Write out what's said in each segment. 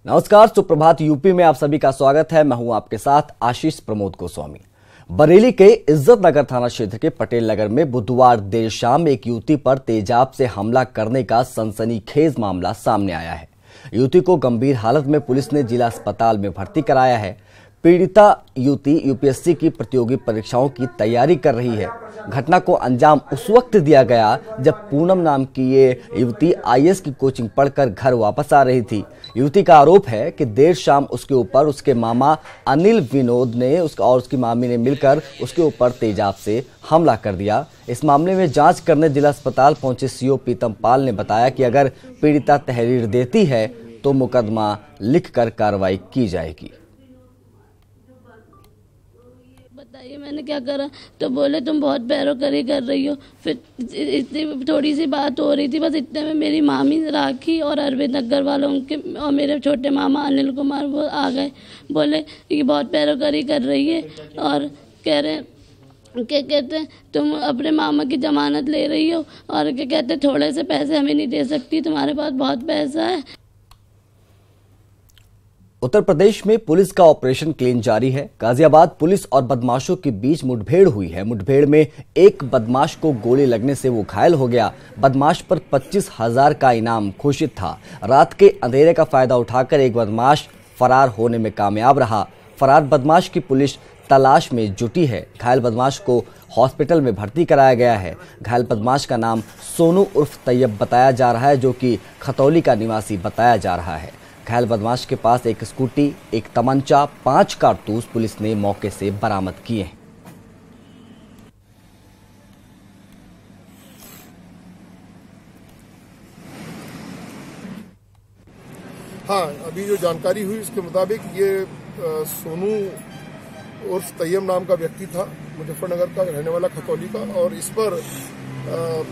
नमस्कार, सुप्रभात यूपी में आप सभी का स्वागत है। मैं हूं आपके साथ आशीष प्रमोद गोस्वामी। बरेली के इज्जत नगर थाना क्षेत्र के पटेल नगर में बुधवार देर शाम एक युवती पर तेजाब से हमला करने का सनसनीखेज मामला सामने आया है। युवती को गंभीर हालत में पुलिस ने जिला अस्पताल में भर्ती कराया है। पीड़िता युवती यूपीएससी की प्रतियोगी परीक्षाओं की तैयारी कर रही है। घटना को अंजाम उस वक्त दिया गया जब पूनम नाम की ये युवती आईएएस की कोचिंग पढ़कर घर वापस आ रही थी। युवती का आरोप है कि देर शाम उसके ऊपर उसके मामा अनिल विनोद ने और उसकी मामी ने मिलकर उसके ऊपर तेजाब से हमला कर दिया। इस मामले में जांच करने जिला अस्पताल पहुंचे सीओ पीतम पाल ने बताया कि अगर पीड़िता तहरीर देती है तो मुकदमा लिखकर कार्रवाई की जाएगी। बताइए मैंने क्या करा, तो बोले तुम बहुत पैरोकारी कर रही हो। फिर इतनी थोड़ी सी बात हो रही थी, बस इतने में मेरी मामी राखी और अरविंद नगर वालों के और मेरे छोटे मामा अनिल कुमार वो आ गए। बोले ये बहुत पैरोकारी कर रही है और कह रहे क्या कहते हैं तुम अपने मामा की जमानत ले रही हो और क्या कहते थोड़े से पैसे हमें नहीं दे सकती, तुम्हारे पास बहुत पैसा है। उत्तर प्रदेश में पुलिस का ऑपरेशन क्लीन जारी है। गाजियाबाद पुलिस और बदमाशों के बीच मुठभेड़ हुई है। मुठभेड़ में एक बदमाश को गोली लगने से वो घायल हो गया। बदमाश पर 25,000 का इनाम घोषित था। रात के अंधेरे का फायदा उठाकर एक बदमाश फरार होने में कामयाब रहा। फरार बदमाश की पुलिस तलाश में जुटी है। घायल बदमाश को हॉस्पिटल में भर्ती कराया गया है। घायल बदमाश का नाम सोनू उर्फ तैयब बताया जा रहा है, जो कि खतौली का निवासी बताया जा रहा है। घायल बदमाश के पास एक स्कूटी, एक तमंचा, 5 कारतूस पुलिस ने मौके से बरामद किए हैं। हाँ, अभी जो जानकारी हुई उसके मुताबिक ये सोनू उर्फ तैयब नाम का व्यक्ति था, मुजफ्फरनगर का रहने वाला, खतौली का, और इस पर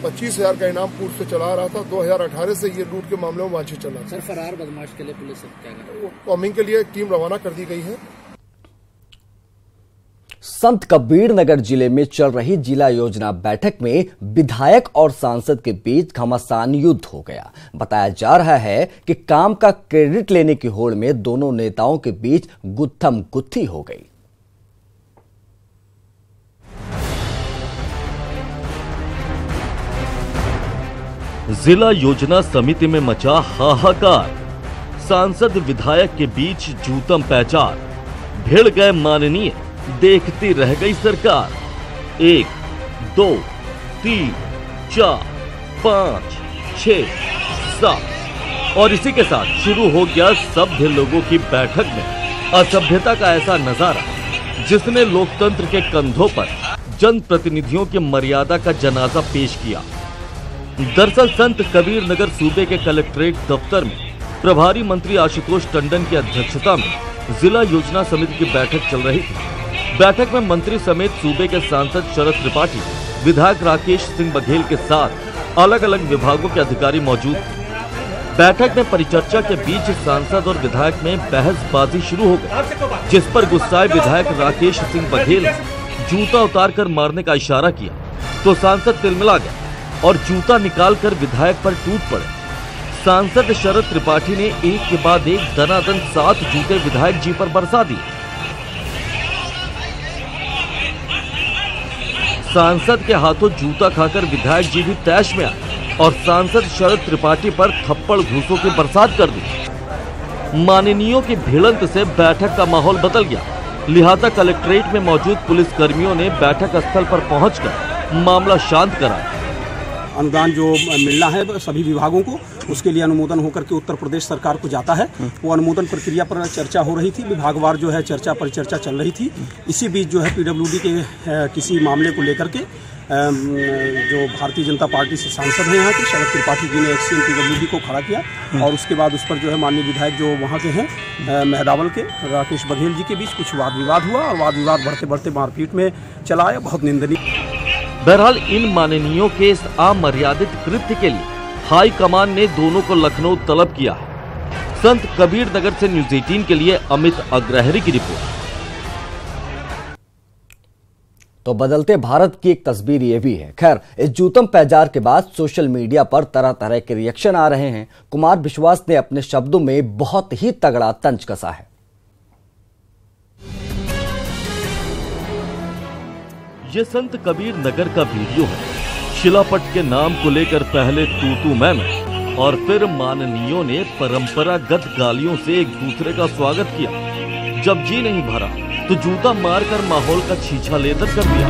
25,000 का इनाम पूर्व से चला रहा था। 2018 से ये लूट के मामले में वांछित चला। सर, फरार बदमाश के लिए पुलिस क्या कर रही है? कॉमिंग के लिए एक टीम रवाना कर दी गई है। संत कबीर नगर जिले में चल रही जिला योजना बैठक में विधायक और सांसद के बीच घमासान युद्ध हो गया। बताया जा रहा है कि काम का क्रेडिट लेने की होड़ में दोनों नेताओं के बीच गुत्थम गुत्थी हो गई। जिला योजना समिति में मचा हाहाकार। सांसद विधायक के बीच जूतम पैचार। भिड़ गए माननीय, देखती रह गई सरकार। 1, 2, 3, 4, 5, 6, 7 और इसी के साथ शुरू हो गया सभ्य लोगों की बैठक में असभ्यता का ऐसा नजारा जिसने लोकतंत्र के कंधों पर जनप्रतिनिधियों की मर्यादा का जनाजा पेश किया। दरअसल संत कबीर नगर सूबे के कलेक्ट्रेट दफ्तर में प्रभारी मंत्री आशुतोष टंडन की अध्यक्षता में जिला योजना समिति की बैठक चल रही थी। बैठक में मंत्री समेत सूबे के सांसद शरद त्रिपाठी, विधायक राकेश सिंह बघेल के साथ अलग अलग विभागों के अधिकारी मौजूद थे। बैठक में परिचर्चा के बीच सांसद और विधायक में बहसबाजी शुरू हो गई, जिस पर गुस्साए विधायक राकेश सिंह बघेल ने जूता उतारकर मारने का इशारा किया तो सांसद तिलमिला गया और जूता निकालकर विधायक पर टूट पड़े। सांसद शरद त्रिपाठी ने एक के बाद एक दनादन 7 जूते विधायक जी पर बरसा दिए। सांसद के हाथों जूता खाकर विधायक जी भी तैश में आए और सांसद शरद त्रिपाठी पर थप्पड़ घूसों की बरसात कर दी। माननीयों की भिड़ंत से बैठक का माहौल बदल गया। लिहाजा कलेक्ट्रेट में मौजूद पुलिस कर्मियों ने बैठक स्थल पर पहुंचकर मामला शांत कराया। अनुदान जो मिलना है सभी विभागों को, उसके लिए अनुमोदन होकर के उत्तर प्रदेश सरकार को जाता है। वो अनुमोदन प्रक्रिया पर चर्चा हो रही थी, विभागवार जो है परिचर्चा चल रही थी। इसी बीच जो है पीडब्ल्यूडी के किसी मामले को लेकर के जो भारतीय जनता पार्टी से सांसद हैं यहाँ के शरद त्रिपाठी जी ने एक्सचेंज पीडब्ल्यूडी को खड़ा किया और उसके बाद उस पर जो है माननीय विधायक जो वहाँ के हैं मेहदावल के राकेश बघेल जी के बीच कुछ वाद विवाद हुआ और वाद विवाद बढ़ते बढ़ते मारपीट में चला आया। बहुत निंदनीय। बहरहाल इन माननीयों के इस अमर्यादित कृत्य के लिए हाई कमान ने दोनों को लखनऊ तलब किया है। संत कबीर नगर से न्यूज़ 18 के लिए अमित अग्रहरी की रिपोर्ट। तो बदलते भारत की एक तस्वीर ये भी है। खैर, इस जूतम पैजार के बाद सोशल मीडिया पर तरह तरह के रिएक्शन आ रहे हैं। कुमार विश्वास ने अपने शब्दों में बहुत ही तगड़ा तंज कसा है। ये संत कबीर नगर का वीडियो है। शिलापट के नाम को लेकर पहले तू मैं और फिर माननीयों ने परंपरागत गालियों से एक दूसरे का स्वागत किया। जब जी नहीं भरा तो जूता मारकर माहौल का छीछा लेदर कर दिया।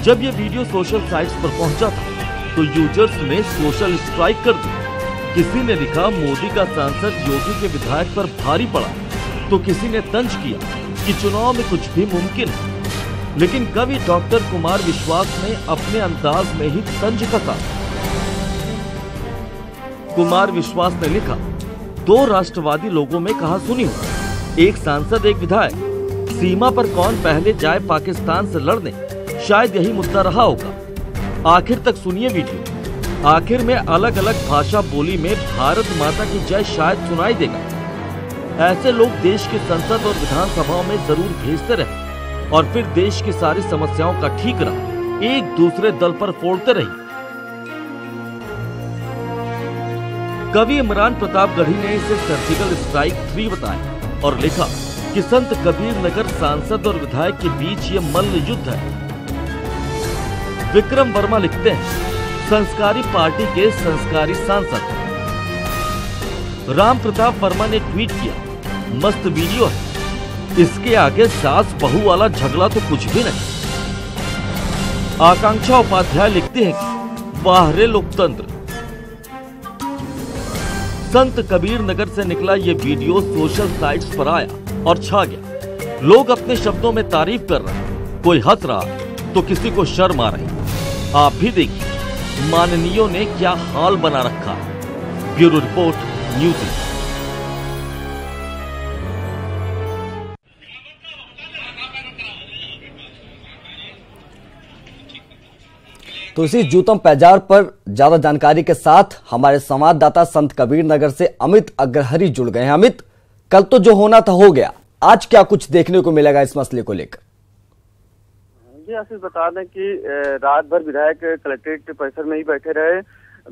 जब ये वीडियो सोशल साइट्स पर पहुंचा था तो यूजर्स ने सोशल स्ट्राइक कर दी। किसी ने लिखा मोदी का सांसद योगी के विधायक पर भारी पड़ा, तो किसी ने तंज किया कि चुनाव में कुछ भी मुमकिन है। लेकिन कवि डॉक्टर कुमार विश्वास ने अपने अंदाज में ही तंज कसा। कुमार विश्वास ने लिखा, दो राष्ट्रवादी लोगों में कहा सुनी हो, एक सांसद एक विधायक, सीमा पर कौन पहले जाए पाकिस्तान से लड़ने, शायद यही मुद्दा रहा होगा। आखिर तक सुनिए वीडियो। आखिर में अलग अलग भाषा बोली में भारत माता की जय शायद सुनाई देगा। ऐसे लोग देश की संसद और विधानसभाओं में जरूर भेजते रहे और फिर देश की सारी समस्याओं का ठीकरा एक दूसरे दल पर फोड़ते रहे। कवि इमरान प्रतापगढ़ी ने इसे सर्जिकल स्ट्राइक 3 बताया और लिखा कि संत कबीर नगर सांसद और विधायक के बीच ये मल्ल युद्ध है। विक्रम वर्मा लिखते हैं, संस्कारी पार्टी के संस्कारी सांसद। राम प्रताप वर्मा ने ट्वीट किया, मस्त वीडियो है, इसके आगे सास बहू वाला झगड़ा तो कुछ भी नहीं। आकांक्षा उपाध्याय लिखते हैं कि वाह रे लोकतंत्र। संत कबीर नगर से निकला ये वीडियो सोशल साइट्स पर आया और छा गया। लोग अपने शब्दों में तारीफ कर रहे हैं, कोई हंस रहा तो किसी को शर्म आ रही। आप भी देखिए माननीयों ने क्या हाल बना रखा है। Bureau report, news. तो इसी जूतम पैजार पर ज्यादा जानकारी के साथ हमारे संवाददाता संत कबीर नगर से अमित अग्रहरी जुड़ गए हैं। अमित, कल तो जो होना था हो गया, आज क्या कुछ देखने को मिलेगा इस मसले को लेकर? जी आशीष, बता दें कि रात भर विधायक कलेक्ट्रेट परिसर में ही बैठे रहे,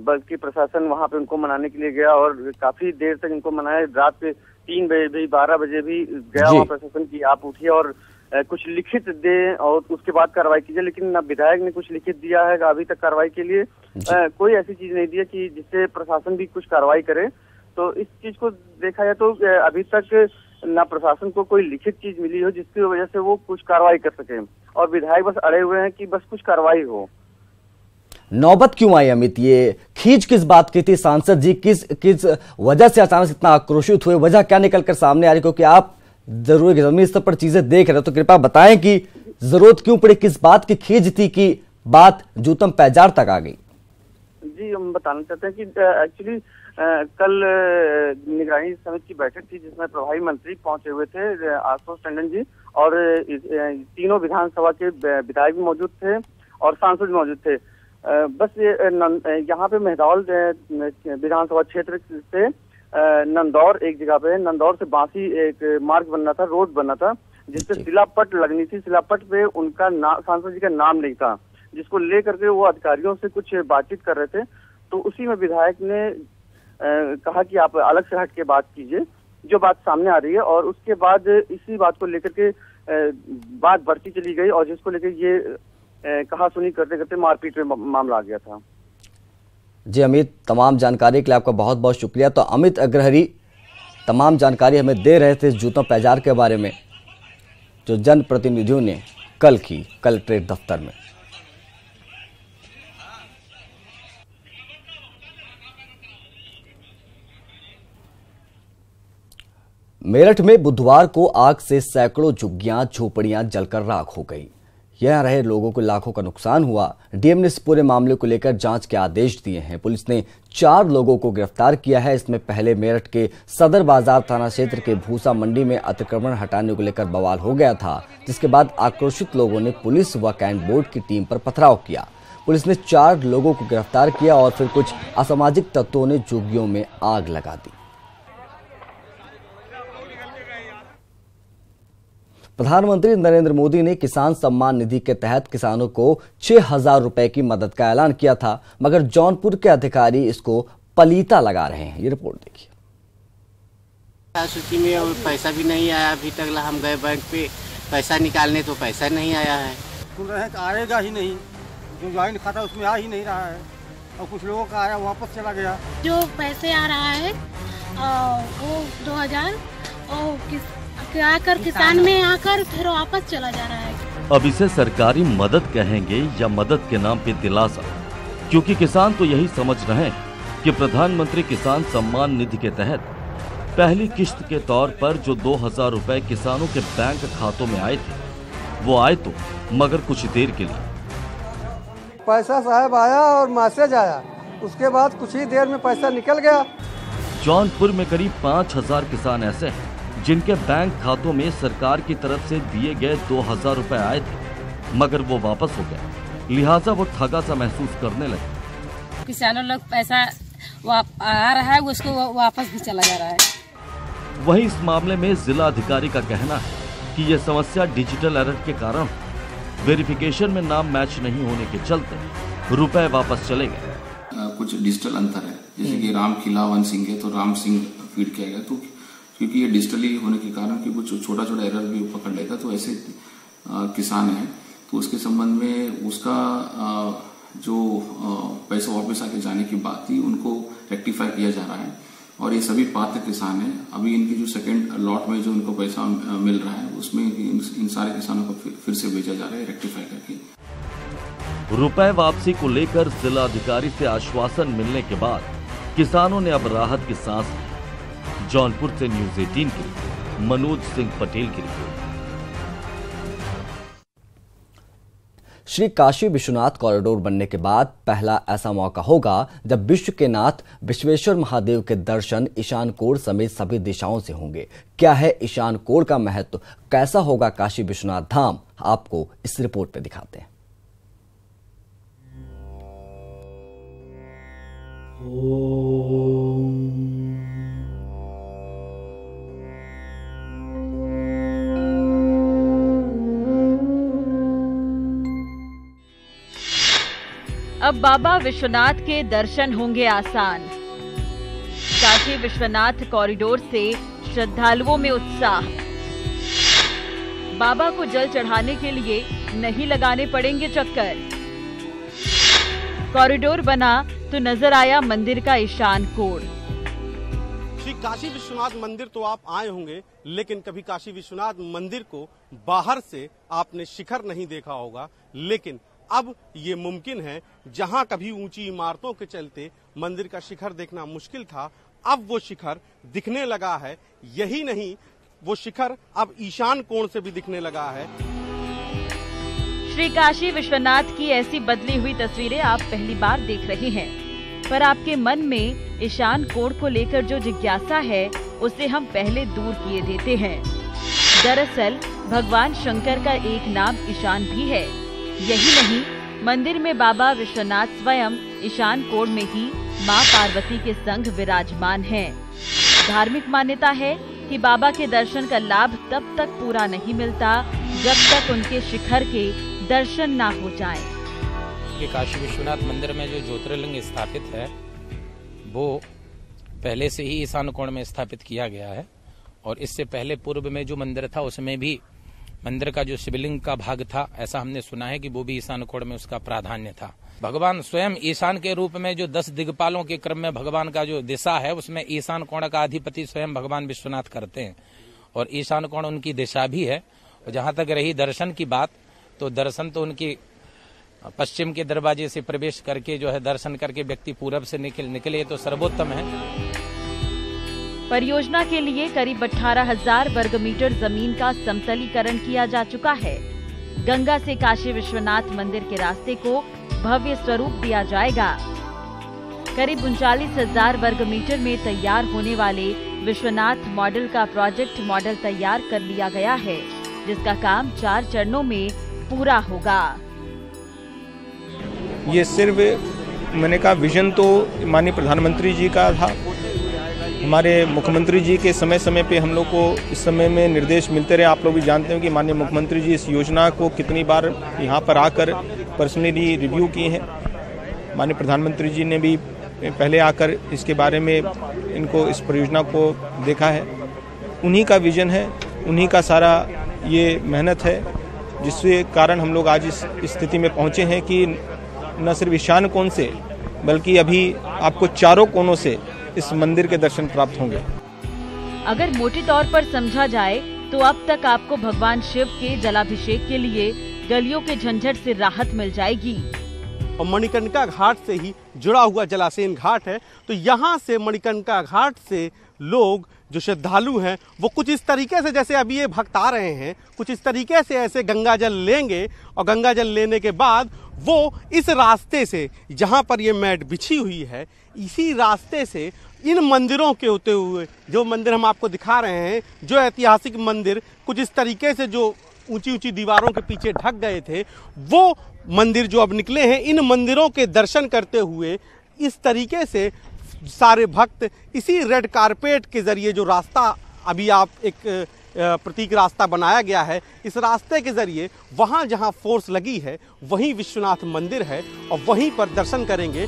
बल्कि प्रशासन वहां पे उनको मनाने के लिए गया और काफी देर तक इनको मनाया। रात के 3 बजे भी 12 बजे भी गया वहाँ प्रशासन की आप उठिए और कुछ लिखित दे और उसके बाद कार्रवाई कीजिए। लेकिन न विधायक ने कुछ लिखित दिया है अभी तक कार्रवाई के लिए। कोई ऐसी चीज नहीं दी है कि जिससे प्रशासन भी कुछ कार्रवाई करे। तो इस चीज को देखा जाए तो अभी तक न प्रशासन को कोई लिखित चीज मिली हो जिसकी वजह से वो कुछ कार्रवाई कर सके, और विधायक बस अड़े हुए हैं कि बस कुछ कार्रवाई हो। नौबत क्यों आई अमित? ये खींच किस बात की थी? सांसद जी किस वजह से अचानक इतना आक्रोशित हुए? वजह क्या निकलकर सामने आ रही? क्योंकि आप जरूर जमीनी स्तर पर चीजें देख रहे हो, तो कृपया बताएं कि जरूरत क्यों पड़ी, किस बात की खींच थी कि बात जूतम पैजार तक आ गई? जी, हम बताना चाहते हैं कि एक्चुअली कल निगरानी समिति की बैठक थी जिसमें प्रभारी मंत्री पहुंचे हुए थे, आशुतोष टंडन जी, और तीनों विधानसभा के विधायक भी मौजूद थे और सांसद भी मौजूद थे। बस ये यहाँ पे मेहदौल विधानसभा क्षेत्र से नंदौर एक जगह पे, नंदौर से बांसी एक मार्ग बनना था, रोड बनना था, जिससे शिलापट लगनी थी। शिलापट पे उनका नाम, सांसद जी का नाम नहीं था, जिसको लेकर के वो अधिकारियों से कुछ बातचीत कर रहे थे। तो उसी में विधायक ने कहा कि आप अलग से हट के बात कीजिए, जो बात सामने आ रही है। और उसके बाद इसी बात को लेकर के बात बढ़ती चली गई और जिसको लेकर ये कहा सुनी करते करते मारपीट में मामला आ गया था। जी अमित, तमाम जानकारी के लिए आपका बहुत बहुत शुक्रिया। तो अमित अग्रहरी तमाम जानकारी हमें दे रहे थे जूतम पैजार के बारे में जो जनप्रतिनिधियों ने कल की कलेक्ट्रेट दफ्तर में। मेरठ में बुधवार को आग से सैकड़ों झुग्गियां झोपड़ियां जलकर राख हो गई। यहां रहे लोगों को लाखों का नुकसान हुआ। डीएम ने इस पूरे मामले को लेकर जांच के आदेश दिए हैं। पुलिस ने 4 लोगों को गिरफ्तार किया है। इसमें पहले मेरठ के सदर बाजार थाना क्षेत्र के भूसा मंडी में अतिक्रमण हटाने को लेकर बवाल हो गया था, जिसके बाद आक्रोशित लोगों ने पुलिस व कैंट बोर्ड की टीम पर पथराव किया। पुलिस ने 4 लोगों को गिरफ्तार किया और फिर कुछ असामाजिक तत्वों ने झुग्गियों में आग लगा दी। प्रधानमंत्री नरेंद्र मोदी ने किसान सम्मान निधि के तहत किसानों को 6,000 रुपए की मदद का ऐलान किया था, मगर जौनपुर के अधिकारी इसको पलीता लगा रहे हैं। ये रिपोर्ट देखिए। सूची में और पैसा भी नहीं आया अभी तक। हम गए बैंक पे पैसा निकालने तो पैसा नहीं आया है। सुन रहे हैं कि आएगा ही नहीं, जो ज्वाइन खाता उसमें आ ही नहीं रहा है, और कुछ लोगों का आया वापस चला गया। जो पैसे आ रहा है वो 2,000 आकर किसान में आकर फिर वापस चला जा रहा है। अब इसे सरकारी मदद कहेंगे या मदद के नाम पे दिलासा, क्योंकि किसान तो यही समझ रहे हैं कि प्रधानमंत्री किसान सम्मान निधि के तहत पहली किश्त के तौर पर जो 2,000 रुपए किसानों के बैंक खातों में आए थे, वो आए तो मगर कुछ देर के लिए। पैसा साहब आया और मैसेज आया, उसके बाद कुछ ही देर में पैसा निकल गया। जौनपुर में करीब 5,000 किसान ऐसे हैं जिनके बैंक खातों में सरकार की तरफ से दिए गए 2,000 रुपए आए थे, मगर वो वापस हो गए। लिहाजा वो ठगा सा महसूस करने लगे। किसानों लोग पैसा आ रहा है, उसको वापस भी चला जा रहा है। वहीं इस मामले में जिला अधिकारी का कहना है कि ये समस्या डिजिटल एरर के कारण, वेरिफिकेशन में नाम मैच नहीं होने के चलते रुपए वापस चले गए। कुछ डिजिटल अंतर है, जैसे कि राम खिला वन सिंह है तो राम सिंह फीड किया गया, तो क्योंकि ये डिजिटली होने के कारण कि कुछ छोटा छोटा एरर भी पकड़ लेता, तो ऐसे किसान है तो उसके संबंध में उसका जो पैसा वापस आके जाने की बात थी उनको रेक्टिफाई किया जा रहा है। और ये सभी पात्र किसान हैं। अभी इनकी जो सेकंड लॉट में जो उनको पैसा मिल रहा है उसमें इन सारे किसानों को फिर से भेजा जा रहा है रेक्टिफाई करके। रुपए वापसी को लेकर जिला अधिकारी से आश्वासन मिलने के बाद किसानों ने अब राहत की सांस ली। जौनपुर से न्यूज़ 18 के लिए मनोज सिंह पटेल की रिपोर्ट। श्री काशी विश्वनाथ कॉरिडोर बनने के बाद पहला ऐसा मौका होगा जब विश्व के नाथ विश्वेश्वर महादेव के दर्शन ईशान कोण समेत सभी दिशाओं से होंगे। क्या है ईशान कोण का महत्व, कैसा होगा काशी विश्वनाथ धाम, आपको इस रिपोर्ट में दिखाते हैं। अब बाबा विश्वनाथ के दर्शन होंगे आसान। काशी विश्वनाथ कॉरिडोर से श्रद्धालुओं में उत्साह। बाबा को जल चढ़ाने के लिए नहीं लगाने पड़ेंगे चक्कर। कॉरिडोर बना तो नजर आया मंदिर का ईशान कोण। श्री काशी विश्वनाथ मंदिर तो आप आए होंगे, लेकिन कभी काशी विश्वनाथ मंदिर को बाहर से आपने शिखर नहीं देखा होगा। लेकिन अब ये मुमकिन है, जहां कभी ऊंची इमारतों के चलते मंदिर का शिखर देखना मुश्किल था, अब वो शिखर दिखने लगा है। यही नहीं, वो शिखर अब ईशान कोण से भी दिखने लगा है। श्री काशी विश्वनाथ की ऐसी बदली हुई तस्वीरें आप पहली बार देख रहे हैं, पर आपके मन में ईशान कोण को लेकर जो जिज्ञासा है उसे हम पहले दूर किए देते हैं। दरअसल भगवान शंकर का एक नाम ईशान भी है। यही नहीं, मंदिर में बाबा विश्वनाथ स्वयं ईशान कोण में ही मां पार्वती के संग विराजमान हैं। धार्मिक मान्यता है कि बाबा के दर्शन का लाभ तब तक पूरा नहीं मिलता जब तक उनके शिखर के दर्शन ना हो जाएं। ये काशी विश्वनाथ मंदिर में जो ज्योतिर्लिंग स्थापित है वो पहले से ही ईशान कोण में स्थापित किया गया है, और इससे पहले पूर्व में जो मंदिर था उसमें भी मंदिर का जो शिवलिंग का भाग था, ऐसा हमने सुना है कि वो भी ईशान कोण में उसका प्राधान्य था। भगवान स्वयं ईशान के रूप में जो 10 दिग्पालों के क्रम में भगवान का जो दिशा है उसमें ईशान कोण का अधिपति स्वयं भगवान विश्वनाथ करते हैं, और ईशान कोण उनकी दिशा भी है। और जहां तक रही दर्शन की बात, तो दर्शन तो उनकी पश्चिम के दरवाजे से प्रवेश करके जो है दर्शन करके व्यक्ति पूरब से निकले तो सर्वोत्तम है। परियोजना के लिए करीब 18,000 वर्ग मीटर जमीन का समतलीकरण किया जा चुका है। गंगा से काशी विश्वनाथ मंदिर के रास्ते को भव्य स्वरूप दिया जाएगा। करीब 39,000 वर्ग मीटर में तैयार होने वाले विश्वनाथ मॉडल का प्रोजेक्ट मॉडल तैयार कर लिया गया है, जिसका काम 4 चरणों में पूरा होगा। ये सिर्फ मैंने कहा विजन तो माननीय प्रधानमंत्री जी का था, हमारे मुख्यमंत्री जी के समय समय पे हम लोग को इस समय में निर्देश मिलते रहे। आप लोग भी जानते हैं कि माननीय मुख्यमंत्री जी इस योजना को कितनी बार यहाँ पर आकर पर्सनली रिव्यू किए हैं। माननीय प्रधानमंत्री जी ने भी पहले आकर इसके बारे में इनको इस परियोजना को देखा है। उन्हीं का विजन है, उन्हीं का सारा ये मेहनत है, जिसके कारण हम लोग आज इस स्थिति में पहुँचे हैं कि न सिर्फ ईशान कोण से बल्कि अभी आपको चारों कोनों से इस मंदिर के दर्शन प्राप्त होंगे। अगर मोटे तौर पर समझा जाए तो अब तक आपको भगवान शिव के जलाभिषेक के लिए गलियों के झंझट से राहत मिल जाएगी। और मणिकर्णिका घाट से ही जुड़ा हुआ जलाशयन घाट है, तो यहाँ से मणिकर्णिका घाट से लोग जो श्रद्धालु हैं वो कुछ इस तरीके से, जैसे अभी ये भक्त आ रहे हैं, कुछ इस तरीके से ऐसे गंगा जल लेंगे और गंगा जल लेने के बाद वो इस रास्ते से, जहाँ पर ये मैट बिछी हुई है, इसी रास्ते से इन मंदिरों के होते हुए, जो मंदिर हम आपको दिखा रहे हैं, जो ऐतिहासिक मंदिर कुछ इस तरीके से जो ऊंची ऊंची दीवारों के पीछे ढक गए थे, वो मंदिर जो अब निकले हैं, इन मंदिरों के दर्शन करते हुए इस तरीके से सारे भक्त इसी रेड कारपेट के जरिए, जो रास्ता अभी आप एक प्रतीक रास्ता बनाया गया है, इस रास्ते के जरिए वहाँ जहाँ फोर्स लगी है वहीं विश्वनाथ मंदिर है और वहीं पर दर्शन करेंगे।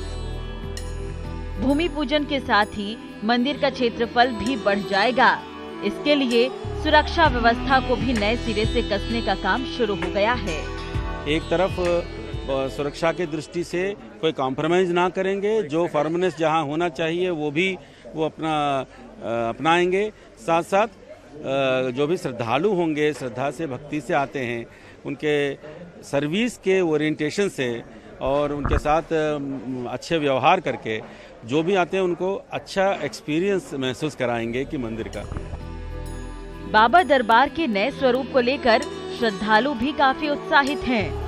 भूमि पूजन के साथ ही मंदिर का क्षेत्रफल भी बढ़ जाएगा। इसके लिए सुरक्षा व्यवस्था को भी नए सिरे से कसने का काम शुरू हो गया है। एक तरफ सुरक्षा की दृष्टि से कोई कॉम्प्रोमाइज ना करेंगे, जो फॉर्मनेस जहां होना चाहिए वो अपनाएंगे। साथ साथ जो भी श्रद्धालु होंगे, श्रद्धा से भक्ति से आते हैं, उनके सर्विस के ओरिएंटेशन से और उनके साथ अच्छे व्यवहार करके जो भी आते हैं उनको अच्छा एक्सपीरियंस महसूस कराएंगे कि मंदिर का। बाबा दरबार के नए स्वरूप को लेकर श्रद्धालु भी काफी उत्साहित हैं।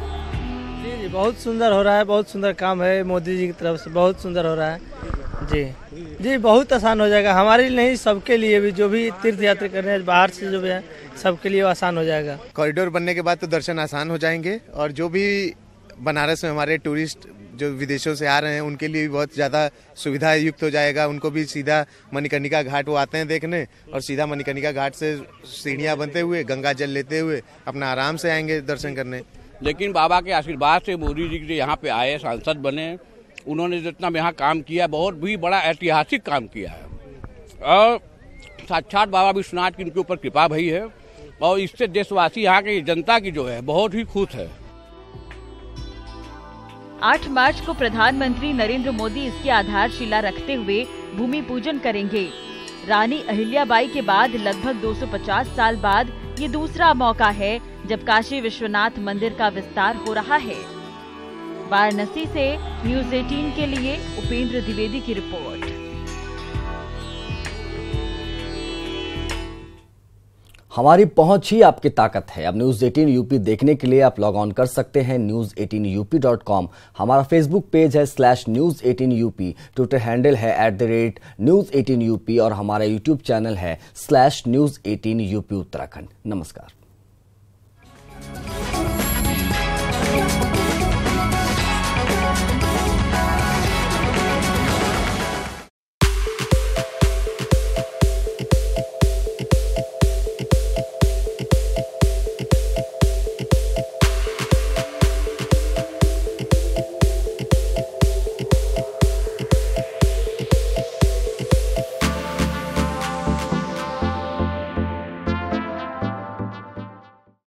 जी बहुत सुंदर हो रहा है, बहुत सुंदर काम है मोदी जी की तरफ से, बहुत सुंदर हो रहा है। जी बहुत आसान हो जाएगा, हमारे लिए नहीं सबके लिए भी, जो भी तीर्थ यात्रा कर रहे हैं बाहर से जो भी है सबके लिए आसान हो जाएगा। कॉरिडोर बनने के बाद तो दर्शन आसान हो जाएंगे और जो भी बनारस में हमारे टूरिस्ट जो विदेशों से आ रहे हैं उनके लिए भी बहुत ज़्यादा सुविधा युक्त हो जाएगा। उनको भी सीधा मणिकर्णिका घाट वो आते हैं देखने और सीधा मणिकर्णिका घाट से सीढ़ियाँ बनते हुए गंगा जल लेते हुए अपना आराम से आएंगे दर्शन करने। लेकिन बाबा के आशीर्वाद से मोदी जी यहाँ पे आए, सांसद बने, उन्होंने जितना यहाँ काम किया बहुत भी बड़ा ऐतिहासिक काम किया है और साक्षात बाबा विश्वनाथ की इनके ऊपर कृपा भई है और इससे देशवासी यहाँ की जनता की जो है बहुत ही खुश है। 8 मार्च को प्रधानमंत्री नरेंद्र मोदी इसकी आधारशिला रखते हुए भूमि पूजन करेंगे। रानी अहिल्याबाई के बाद लगभग 250 साल बाद ये दूसरा मौका है जब काशी विश्वनाथ मंदिर का विस्तार हो रहा है। वाराणसी से न्यूज़ 18 के लिए उपेंद्र द्विवेदी की रिपोर्ट। हमारी पहुंच ही आपकी ताकत है। अब न्यूज़ 18 यूपी देखने के लिए आप लॉग ऑन कर सकते हैं news18up.com। हमारा फेसबुक पेज है /news18up, ट्विटर हैंडल है @news18up और हमारा यूट्यूब चैनल है /news18up उत्तराखंड। नमस्कार।